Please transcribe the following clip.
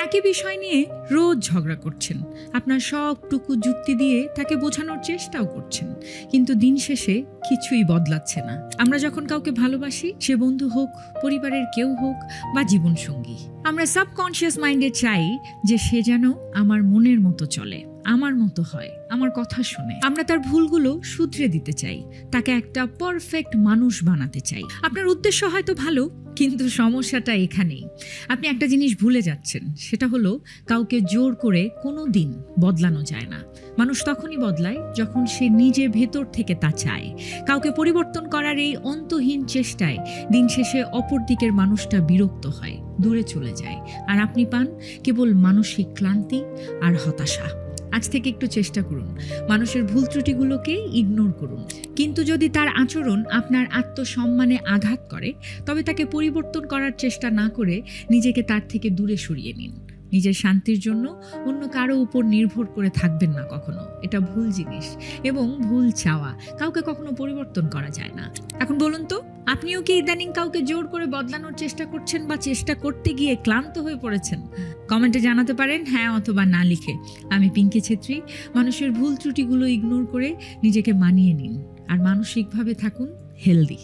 একই বিষয় নিয়ে রোজ ঝগড়া করছেন, আপনার সবটুকু যুক্তি দিয়ে তাকে বোঝানোর চেষ্টাও করছেন, কিন্তু দিন শেষে কিছুই বদলাচ্ছে না। আমরা যখন কাউকে ভালোবাসি, সে বন্ধু হোক, পরিবারের কেউ হোক বা জীবনসঙ্গী, আমরা সাবকনশিয়াস মাইন্ডে চাই যে সে যেন আমার মনের মতো চলে, আমার মতো হয়, আমার কথা শুনে। আমরা তার ভুলগুলো শুধরে দিতে চাই, তাকে একটা পারফেক্ট মানুষ বানাতে চাই। আপনার উদ্দেশ্য হয়তো ভালো, কিন্তু সমস্যাটা এখানেই। আপনি একটা জিনিস ভুলে যাচ্ছেন, সেটা হলো কাউকে জোর করে কোনো দিন বদলানো যায় না। মানুষ তখনই বদলায় যখন সে নিজে ভেতর থেকে তা চায়। কাউকে পরিবর্তন করার এই অন্তহীন চেষ্টায় দিন শেষে অপর দিকের মানুষটা বিরক্ত হয়, দূরে চলে যায়, আর আপনি পান কেবল মানসিক ক্লান্তি আর হতাশা। আজ থেকে একটু চেষ্টা করুন, মানুষের ভুল ত্রুটিগুলোকে ইগনোর করুন, কিন্তু যদি তার আচরণ আপনার আত্মসম্মানে আঘাত করে, তবে তাকে পরিবর্তন করার চেষ্টা না করে নিজেকে তার থেকে দূরে সরিয়ে নিন। নিজের শান্তির জন্য অন্য কারো উপর নির্ভর করে থাকবেন না কখনো, এটা ভুল জিনিস এবং ভুল চাওয়া। কাউকে কখনো পরিবর্তন করা যায় না। এখন বলুন তো, আপনিও কি ইদানিং কাউকে জোর করে বদলানোর চেষ্টা করছেন বা চেষ্টা করতে গিয়ে ক্লান্ত হয়ে পড়েছেন? কমেন্টে জানাতে পারেন হ্যাঁ অথবা না লিখে। আমি পিঙ্কি ছেত্রী। মানুষের ভুল ত্রুটিগুলো ইগনোর করে নিজেকে মানিয়ে নিন আর মানসিকভাবে থাকুন হেলদি।